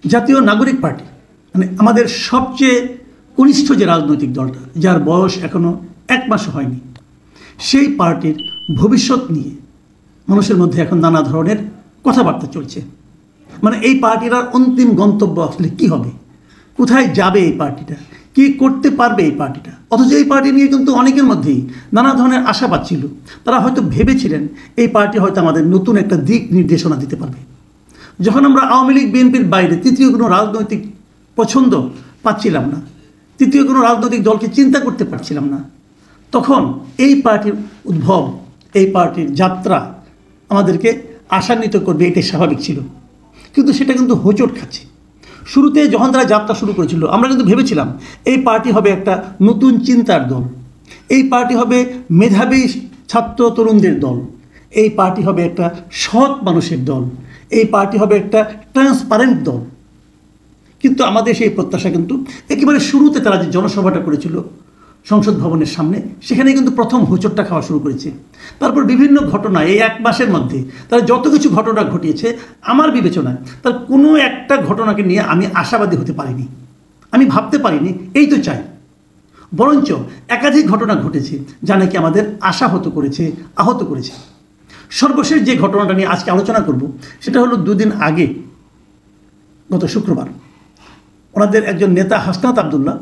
জাতীয় নাগরিক পার্টি মানে আমাদের সবচেয়ে কনিষ্ঠ যে রাজনৈতিক দলটা, যার বয়স এখনও 1 মাসও হয়নি, সেই পার্টির ভবিষ্যৎ নিয়ে মানুষের মধ্যে এখন নানা ধরনের কথাবার্তা চলছে। মানে এই পার্টির অন্তিম গন্তব্য আসলে কী হবে, কোথায় যাবে এই পার্টিটা, কী করতে পারবে এই পার্টিটা। অথচ এই পার্টি নিয়ে কিন্তু অনেকের মধ্যেই নানা ধরনের আশাবাদ ছিল। তারা হয়তো ভেবেছিলেন এই পার্টি হয়তো আমাদের নতুন একটা দিক নির্দেশনা দিতে পারবে। যখন আমরা আওয়ামী লীগ বিএনপির বাইরে তৃতীয় কোনো রাজনৈতিক পছন্দ পাচ্ছিলাম না, তৃতীয় কোনো রাজনৈতিক দলকে চিন্তা করতে পারছিলাম না, তখন এই পার্টির উদ্ভব, এই পার্টির যাত্রা আমাদেরকে আশান্বিত করবে, এটাই স্বাভাবিক ছিল। কিন্তু সেটা কিন্তু হোঁচট খাচ্ছে। শুরুতে যখন তারা যাত্রা শুরু করেছিল, আমরা কিন্তু ভেবেছিলাম এই পার্টি হবে একটা নতুন চিন্তার দল, এই পার্টি হবে মেধাবী ছাত্র তরুণদের দল, এই পার্টি হবে একটা সৎ মানুষের দল, এই পার্টি হবে একটা ট্রান্সপারেন্ট দল। কিন্তু আমাদের সেই প্রত্যাশা কিন্তু একেবারে শুরুতে তারা যে জনসভাটা করেছিল সংসদ ভবনের সামনে, সেখানে কিন্তু প্রথম হোঁচটটা খাওয়া শুরু করেছে। তারপর বিভিন্ন ঘটনা, এই 1 মাসের মধ্যে তারা যত কিছু ঘটনা ঘটিয়েছে, আমার বিবেচনায় তার কোনো একটা ঘটনাকে নিয়ে আমি আশাবাদী হতে পারিনি, আমি ভাবতে পারিনি এই তো চাই। বরঞ্চ একাধিক ঘটনা ঘটেছে যা নাকি আমাদের আশাহত করেছে, আহত করেছে। সর্বশেষ যে ঘটনাটা নিয়ে আজকে আলোচনা করব সেটা হলো 2 দিন আগে, গত শুক্রবার, ওনাদের একজন নেতা হাসনাত আবদুল্লাহ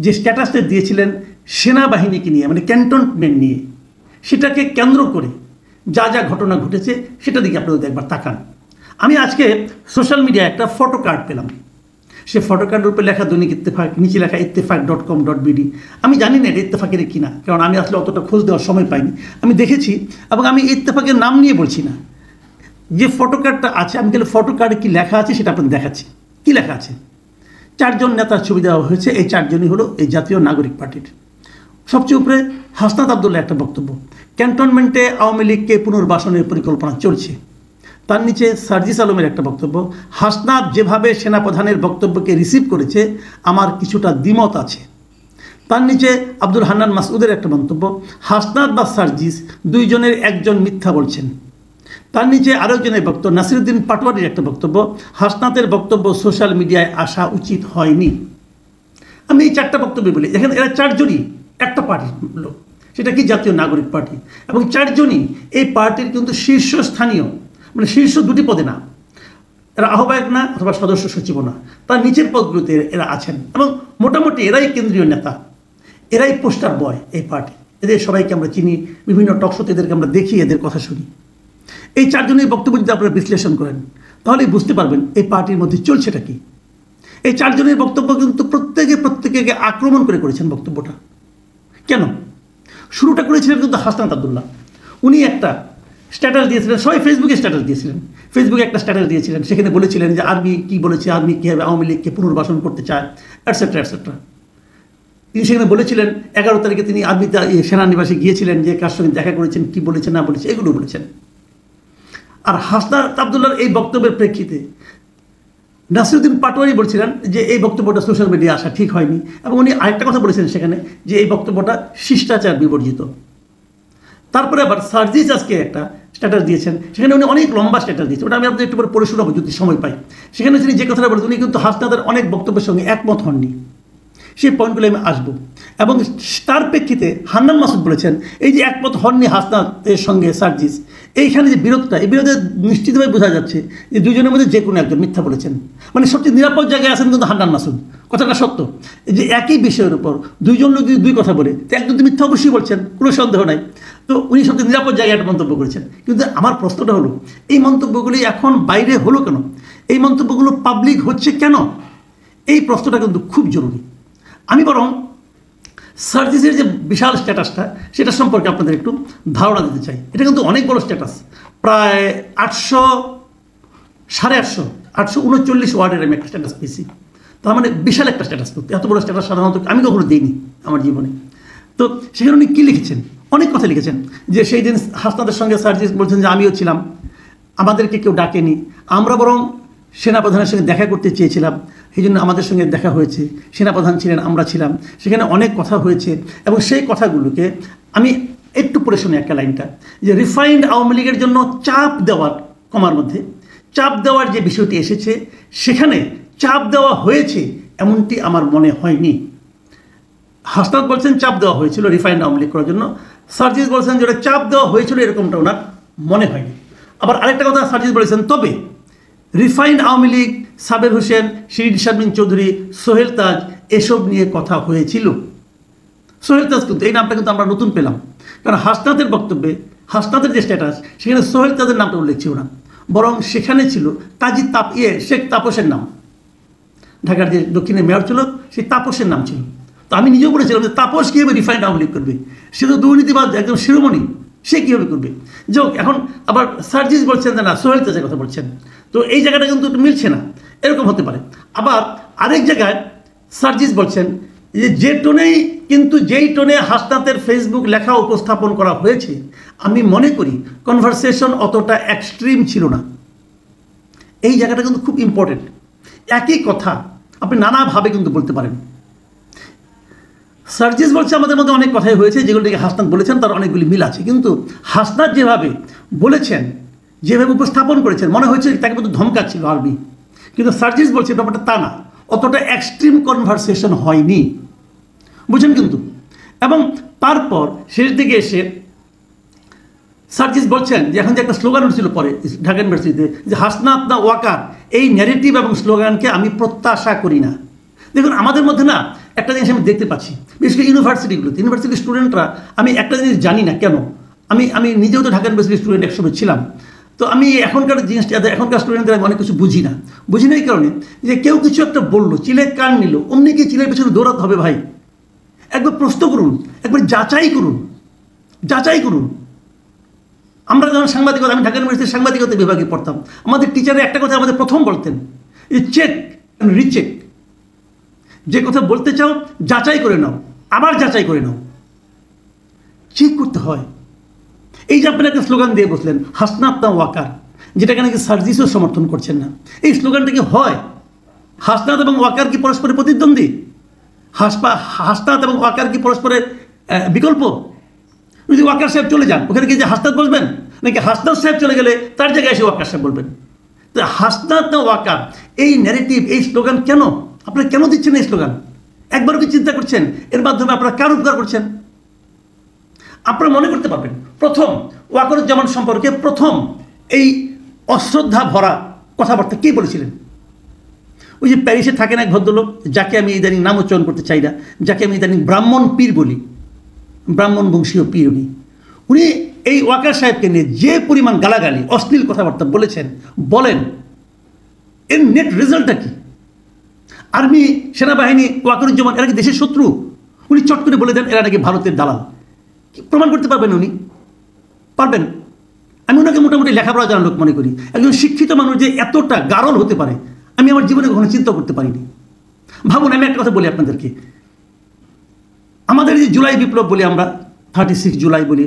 যে স্ট্যাটাসটা দিয়েছিলেন সেনাবাহিনীকে নিয়ে, মানে ক্যান্টনমেন্ট নিয়ে, সেটাকে কেন্দ্র করে যা যা ঘটনা ঘটেছে সেটা দিকে আপনাদের একবার তাকান। আমি আজকে সোশ্যাল মিডিয়ায় একটা ফটো কার্ড পেলাম। সে ফটো কার্ডের উপরে লেখা দৈনিক ইত্তেফাক, নিচে লেখা ittifaq.com.bd। আমি জানি না এটা ইত্তেফাকের কিনা, কারণ আমি আসলে অতটা খোঁজ দেওয়ার সময় পাইনি। আমি দেখেছি এবং আমি ইত্তেফাকের নাম নিয়ে বলছি না। যে ফটো কার্ডটা আছে, আমি তাহলে ফটো কার্ডে কী লেখা আছে সেটা আপনাদের দেখাচ্ছি। কী লেখা আছে? 4 জন নেতার ছবি দেওয়া হয়েছে। এই 4 জনই হলো এই জাতীয় নাগরিক পার্টির। সবচেয়ে উপরে হাসনাত আবদুল্লাহ একটা বক্তব্য, ক্যান্টনমেন্টে আওয়ামী লীগকে পুনর্বাসনের পরিকল্পনা চলছে। তার নিচে সার্জিস আলমের একটা বক্তব্য, হাসনাত যেভাবে সেনাপ্রধানের বক্তব্যকে রিসিভ করেছে আমার কিছুটা দ্বিমত আছে। তার নিচে আব্দুল হান্নান মাসউদের একটা মন্তব্য, হাসনাত বা সার্জিস 2 জনের একজন মিথ্যা বলছেন। তার নিচে আরেকজনের বক্তব্য, নাসিরুদ্দিন পাটোয়ারির একটা বক্তব্য, হাসনাতের বক্তব্য সোশ্যাল মিডিয়ায় আসা উচিত হয়নি। আমি এই 4টা বক্তব্য বলি। দেখেন, এরা 4 জনই একটা পার্টির লোক, সেটা কি জাতীয় নাগরিক পার্টি, এবং 4 জনই এই পার্টির কিন্তু শীর্ষস্থানীয়, মানে শীর্ষ 2টি পদে না, এরা আহ্বায়ক না অথবা সদস্য সচিবও না, তার নিচের পদগুলোতে এরা আছেন এবং মোটামুটি এরাই কেন্দ্রীয় নেতা, এরাই পোস্টার বয় এই পার্টি। এদের সবাইকে আমরা চিনি, বিভিন্ন টকশোতে এদেরকে আমরা দেখি, এদের কথা শুনি। এই 4 জনের বক্তব্য যদি আপনারা বিশ্লেষণ করেন তাহলেই বুঝতে পারবেন এই পার্টির মধ্যে চলছেটা কি। এই 4 জনের বক্তব্য কিন্তু প্রত্যেকে আক্রমণ করেছেন বক্তব্যটা। কেন? শুরুটা করেছিলেন কিন্তু হাসনাত আবদুল্লাহ। উনি একটা স্ট্যাটাস দিয়েছিলেন, সবাই ফেসবুকে স্ট্যাটাস দিয়েছিলেন, ফেসবুকে একটা স্ট্যাটাস দিয়েছিলেন, সেখানে বলেছিলেন যে আর্মি কী বলেছে, আর্মি কীভাবে আওয়ামী লীগকে পুনর্বাসন করতে চায়, অ্যাটসেট্রা অ্যাটসেট্রা। তিনি সেখানে বলেছিলেন 11 তারিখে তিনি আর্মিতে সেনানিবাসে গিয়েছিলেন, যে কার সঙ্গে দেখা করেছেন, কী বলেছেন না বলেছে, এগুলো বলেছেন। আর হাসনাত আবদুল্লাহর এই বক্তব্যের প্রেক্ষিতে নাসিরুদ্দিন পাটোয়ারি বলছিলেন যে এই বক্তব্যটা সোশ্যাল মিডিয়ায় আসা ঠিক হয়নি, এবং উনি আরেকটা কথা বলেছেন সেখানে, যে এই বক্তব্যটা শিষ্টাচার বিবর্জিত। তারপরে আবার সার্জিস আজকে একটা স্ট্যাটাস দিয়েছেন, সেখানে উনি অনেক লম্বা স্ট্যাটাস দিয়েছেন, ওটা আমি আপনাদের একটু পরে শোনাবো যদি সময় পাই। সেখানে তিনি যে কথাটা বলেছেন, উনি কিন্তু হাসনাতের অনেক বক্তব্যের সঙ্গে একমত হননি। সেই পয়েন্টগুলো আমি আসবো। এবং তার প্রেক্ষিতে হান্নান মাসুদ বলেছেন, এই যে একমত হননি হাসনাতের সঙ্গে সার্জিস, এইখানে যে বিরোধটা, এই বিরোধে নিশ্চিতভাবে বোঝা যাচ্ছে যে 2 জনের মধ্যে যে কোনো একজন মিথ্যা বলেছেন। মানে সবচেয়ে নিরাপদ জায়গায় আছেন কিন্তু হান্নান মাসুদ। কথাটা সত্য যে একই বিষয়ের উপর 2 জন লোক যদি 2 কথা বলে, তো একজন তো মিথ্যা অবশ্যই বলছেন, কোনো সন্দেহ নাই। তো উনি সবচেয়ে নিরাপদ জায়গায় একটা মন্তব্য করেছেন। কিন্তু আমার প্রশ্নটা হলো, এই মন্তব্যগুলি এখন বাইরে হলো কেন? এই মন্তব্যগুলো পাবলিক হচ্ছে কেন? এই প্রশ্নটা কিন্তু খুব জরুরি। আমি বরং সার্জিসের যে বিশাল স্ট্যাটাসটা, সেটা সম্পর্কে আপনাদের একটু ধারণা দিতে চাই। এটা কিন্তু অনেক বড় স্ট্যাটাস, প্রায় 839 ওয়ার্ডের আমি একটা স্ট্যাটাস পেয়েছি। তার মানে বিশাল একটা স্ট্যাটাস। করতে এত বড় স্ট্যাটাস সাধারণত আমি কখনো দিইনি আমার জীবনে। তো সেখানে উনি কী লিখেছেন, অনেক কথা লিখেছেন, যে সেই দিন হাসনাতের সঙ্গে সার্জিস বলছেন যে আমিও ছিলাম, আমাদেরকে কেউ ডাকেনি, আমরা বরং সেনাপ্রধানের সঙ্গে দেখা করতে চেয়েছিলাম, সেই জন্য আমাদের সঙ্গে দেখা হয়েছে, সেনাপ্রধান ছিলেন, আমরা ছিলাম, সেখানে অনেক কথা হয়েছে। এবং সেই কথাগুলোকে আমি একটু পড়ে শুনি একটা লাইনটা, যে রিফাইন্ড আওয়ামী লীগের জন্য চাপ দেওয়ার, কমার মধ্যে চাপ দেওয়ার যে বিষয়টি এসেছে, সেখানে চাপ দেওয়া হয়েছে এমনটি আমার মনে হয়নি। হাসনাত বলছেন চাপ দেওয়া হয়েছিল রিফাইন্ড আওয়ামী লীগ করার জন্য, সার্জিস বলছেন যেটা চাপ দেওয়া হয়েছিল এরকমটা ওনার মনে হয়নি। আবার আরেকটা কথা সার্জিস বলেছেন, তবে রিফাইন্ড আওয়ামী লীগ, সাবের হোসেন, শিরিন শারমিন চৌধুরী, সোহেল তাজ এসব নিয়ে কথা হয়েছিল। সোহেল তাজ কিন্তু এই নামটা কিন্তু আমরা নতুন পেলাম, কারণ হাসনাতের বক্তব্যে, হাসনাতের যে স্ট্যাটাস সেখানে সোহেল তাজের নামটা উল্লেখ ছিল না, বরং সেখানে ছিল কাজী শেখ তাপসের নাম। ঢাকার যে দক্ষিণে মেয়র ছিল সেই তাপসের নাম ছিল। তো আমি নিজেও বলেছিলাম যে তাপস কীভাবে রিফাইন্ড আওয়ামী লীগ করবে, সে তো দুর্নীতিবাদ একদম শিরোমণি, সে কীভাবে করবে। যোগ এখন আবার সার্জিস বলছেন যে না সোহেল তাজের কথা বলছেন, তো এই জায়গাটা কিন্তু একটু মিলছে না, এরকম হতে পারে। আবার আরেক জায়গায় সার্জিস বলছেন যে টোনেই কিন্তু যেই টোনে হাসনাতের ফেসবুক লেখা উপস্থাপন করা হয়েছে, আমি মনে করি কনভারসেশন অতটা এক্সট্রিম ছিল না। এই জায়গাটা কিন্তু খুব ইম্পর্টেন্ট। একই কথা আপনি নানাভাবে কিন্তু বলতে পারেন। সার্জিস বলছে আমাদের মধ্যে অনেক কথাই হয়েছে, যেগুলো থেকে হাসনাত বলেছেন তার অনেকগুলি মিল আছে, কিন্তু হাসনাত যেভাবে বলেছেন, যেভাবে উপস্থাপন করেছেন, মনে হয়েছে তাকে মধ্যে ধমকাচ্ছিল আর্মি, কিন্তু সার্জিস বলছে ব্যাপারটা তা না, অতটা এক্সট্রিম কনভারসেশন হয়নি, বুঝছেন কিন্তু। এবং তারপর শেষ দিকে এসে সার্জিস বলছেন যে এখন যে একটা স্লোগান উঠছিল পরে ঢাকা ইউনিভার্সিটিতে, যে হাসনাত না ওয়াকার, এই ন্যারেটিভ এবং স্লোগানকে আমি প্রত্যাশা করি না। দেখুন আমাদের মধ্যে না একটা জিনিস আমি দেখতে পাচ্ছি, বিশেষ করে ইউনিভার্সিটিগুলোতে, ইউনিভার্সিটির স্টুডেন্টরা, আমি একটা জিনিস জানি না কেন, আমি নিজেও তো ঢাকা ইউনিভার্সিটির স্টুডেন্ট একসময় ছিলাম, তো আমি এখনকার জিনিসটা, এখনকার স্টুডেন্টদের আমি অনেক কিছু বুঝি না এই কারণে যে কেউ কিছু একটা বললো, চিলের কান নিল, অমনি কি চিলের পেছনে দৌড়াতে হবে ভাই? একবার প্রশ্ন করুন, একবার যাচাই করুন। আমরা যখন সাংবাদিকতা, আমি ঢাকা ইউনিভার্সিটির সাংবাদিকতা বিভাগে পড়তাম, আমাদের টিচারে একটা কথা আমাদের প্রথম বলতেন, যে চেক অ্যান্ড রিচেক, যে কথা বলতে চাও যাচাই করে নাও, আবার যাচাই করে নাও, চেক করতে হয়। এই যে আপনি একটা স্লোগান দিয়ে বসলেন হাসনাত না ওয়াকার, যেটাকে নাকি সার্জিসও সমর্থন করছেন না, এই স্লোগানটা কি হয়? হাসনাত এবং ওয়াকার কি পরস্পরের প্রতিদ্বন্দ্বী? হাসনাত এবং ওয়াকার কি পরস্পরের বিকল্প? যদি ওয়াকার সাহেব চলে যান, ওখানে কি যে হাসনাত বলবেন, নাকি হাসনাত সাহেব চলে গেলে তার জায়গায় এসে ওয়াকার সাহেব বলবেন? তো হাসনাত না ওয়াকার, এই ন্যারেটিভ, এই স্লোগান কেন আপনারা কেন দিচ্ছেন? এই স্লোগান একবারও কি চিন্তা করছেন এর মাধ্যমে আপনারা কার উপকার করছেন? আপনারা মনে করতে পারবেন প্রথম ওয়াকারুজ্জামান সম্পর্কে প্রথম এই অশ্রদ্ধা ভরা কথাবার্তা কে বলেছিলেন? ওই যে প্যারিসে থাকেন এক ভদ্রলোক, যাকে আমি ইদানিং নাম উচ্চারণ করতে চাই না, যাকে আমি ইদানিং ব্রাহ্মণ পীর বলি, ব্রাহ্মণ বংশীয় পীর উনি এই ওয়াকার সাহেবকে নিয়ে যে পরিমাণ গালাগালি, অশ্লীল কথাবার্তা বলেন, এর নেট রেজাল্টটা কি? আর্মি, সেনাবাহিনী, ওয়াকারুজ্জামান এরা কি দেশের শত্রু? উনি চট করে বলে দেন এরা নাকি ভারতের দালাল। প্রমাণ করতে পারবেন উনি? পারবেন? আমি ওনাকে মোটামুটি লেখাপড়া জানার লোক মনে করি। একজন শিক্ষিত মানুষ যে এতটা গারল হতে পারে আমি আমার জীবনে কখনো চিন্তা করতে পারিনি। ভাবুন, আমি একটা কথা বলি আপনাদেরকে, আমাদের যে জুলাই বিপ্লব বলি আমরা, 36 জুলাই বলি,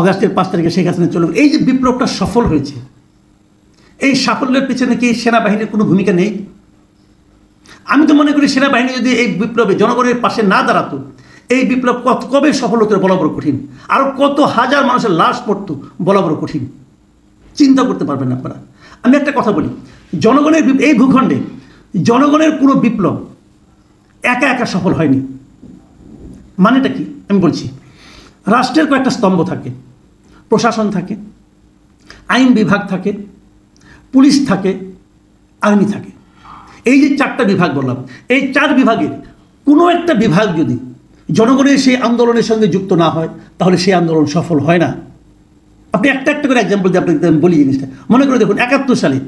অগাস্টের 5 তারিখে শেখ হাসিনা চলে, এই যে বিপ্লবটা সফল হয়েছে, এই সাফল্যের পিছনে কি সেনাবাহিনীর কোনো ভূমিকা নেই? আমি তো মনে করি সেনাবাহিনী যদি এই বিপ্লবে জনগণের পাশে না দাঁড়াতো, এই বিপ্লব কবে সফল হতো বলা বড় কঠিন, আরও কত হাজার মানুষের লাশ পড়তো বলা বড় কঠিন, চিন্তা করতে পারবেন না আপনারা। আমি একটা কথা বলি, জনগণের এই ভূখণ্ডে জনগণের কোনো বিপ্লব একা একা সফল হয়নি। মানেটা কি আমি বলছি, রাষ্ট্রের কয়েকটা স্তম্ভ থাকে, প্রশাসন থাকে, আইন বিভাগ থাকে, পুলিশ থাকে, আর্মি থাকে। এই যে 4টা বিভাগ বললাম, এই 4 বিভাগের কোনো একটা বিভাগ যদি জনগণের সেই আন্দোলনের সঙ্গে যুক্ত না হয় তাহলে সেই আন্দোলন সফল হয় না। আপনি একটা করে এক্সাম্পল দিয়ে আপনাকে বলি জিনিসটা, মনে করে দেখুন 71 সালে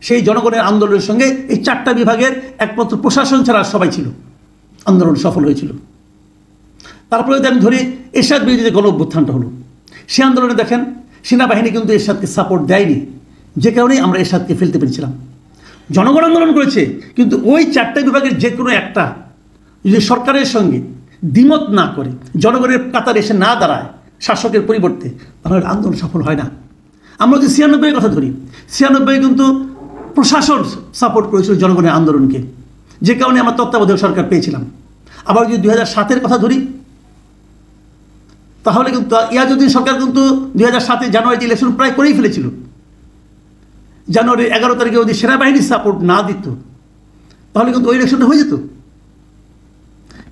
সেই জনগণের আন্দোলনের সঙ্গে এই 4টা বিভাগের একমাত্র প্রশাসন ছাড়া সবাই ছিল, আন্দোলন সফল হয়েছিল। তারপরে যদি আমি ধরি এরশাদ বিরোধী যে গণ অভ্যুত্থানটা হলো, সে আন্দোলনে দেখেন সেনাবাহিনী কিন্তু এরশাদকে সাপোর্ট দেয়নি, যে কারণেই আমরা এরশাদকে ফেলতে পেরেছিলাম। জনগণ আন্দোলন করেছে, কিন্তু ওই 4টা বিভাগের যে কোনো একটা যদি সরকারের সঙ্গে দ্বিমত না করে, জনগণের কাতারে এসে না দাঁড়ায় শাসকের পরিবর্তে, তাহলে আন্দোলন সফল হয় না। আমরা যদি 96-এর কথা ধরি, 96 কিন্তু প্রশাসন সাপোর্ট করেছিল জনগণের আন্দোলনকে, যে কারণে আমরা তত্ত্বাবধায়ক সরকার পেয়েছিলাম। আবার যদি 2007-এর কথা ধরি, তাহলে কিন্তু ইয়াজউদ্দিন সরকার কিন্তু 2007 জানুয়ারিতে ইলেকশন প্রায় করেই ফেলেছিল। জানুয়ারির 11 তারিখে যদি সেনাবাহিনীর সাপোর্ট না দিত তাহলে কিন্তু ওই ইলেকশনটা হয়ে যেত।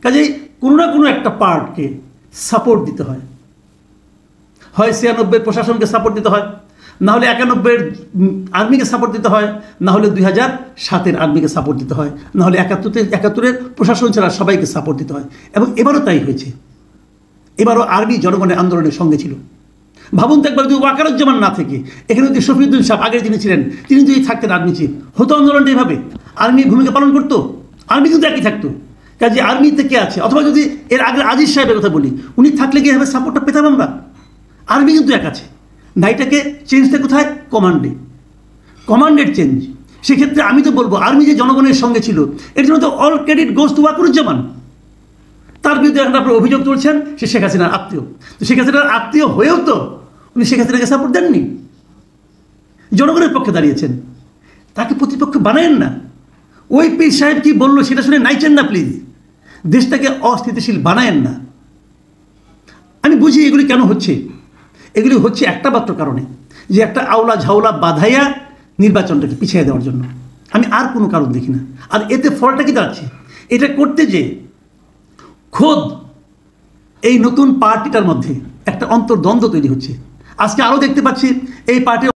কাজেই কোনো না কোনো একটা পার্টকে সাপোর্ট দিতে হয়, হয় 96 প্রশাসনকে সাপোর্ট দিতে হয়, না হলে 91 আর্মিকে সাপোর্ট দিতে হয়, না হলে 2007 আর্মিকে সাপোর্ট দিতে হয়, না হলে 71 প্রশাসন ছাড়া সবাইকে সাপোর্ট দিতে হয়। এবং এবারও তাই হয়েছে। এবারও আর্মি জনগণের আন্দোলনের সঙ্গে ছিল। ভাবুন তো একবার, যদি ওয়াকারুজ্জামান না থেকে এখানে যদি শফিউদ্দিন সাহেব আগের যিনি ছিলেন তিনি যদি থাকতেন আর্মি চিফ, হতো আন্দোলনটা এভাবে? আর্মি ভূমিকা পালন করতো? আর্মি কিন্তু একই থাকতো। কাজে আর্মিতে কে আছে? অথবা যদি এর আগে আজিজ সাহেবের কথা বলি, উনি থাকলে কি এভাবে সাপোর্টটা পেতাম আমরা? আর্মি কিন্তু এক আছে। নাইটাকে চেঞ্জটা কোথায়? কমান্ডে, কমান্ডের চেঞ্জ। সেক্ষেত্রে আমি তো বলবো আর্মি যে জনগণের সঙ্গে ছিল এর জন্য তো all credit goes to Wakeruzzaman. তার বিরুদ্ধে এখন আপনার অভিযোগ তুলছেন সে শেখ হাসিনার আত্মীয়। তো শেখ হাসিনার আত্মীয় হয়েও তো উনি শেখ হাসিনাকে সাপোর্ট দেননি, জনগণের পক্ষে দাঁড়িয়েছেন। তাকে প্রতিপক্ষ বানায়েন না। ওই পীর সাহেব কি বললো সেটা শুনে নাইচেন না প্লিজ। দেশটাকে অস্থিতিশীল বানায়েন না। আমি বুঝি এগুলি কেন হচ্ছে। এগুলি হচ্ছে একটা মাত্র কারণে, যে একটা আওলা ঝাওলা বাধাইয়া নির্বাচনটাকে পিছিয়ে দেওয়ার জন্য। আমি আর কোনো কারণ দেখি না। আর এতে ফলটা কি দাঁড়াচ্ছে? এটা করতে যে খোদ এই নতুন পার্টিটার মধ্যে একটা অন্তর্দ্বন্দ্ব তৈরি হচ্ছে। আজকে আরও দেখতে পাচ্ছি এই পার্টির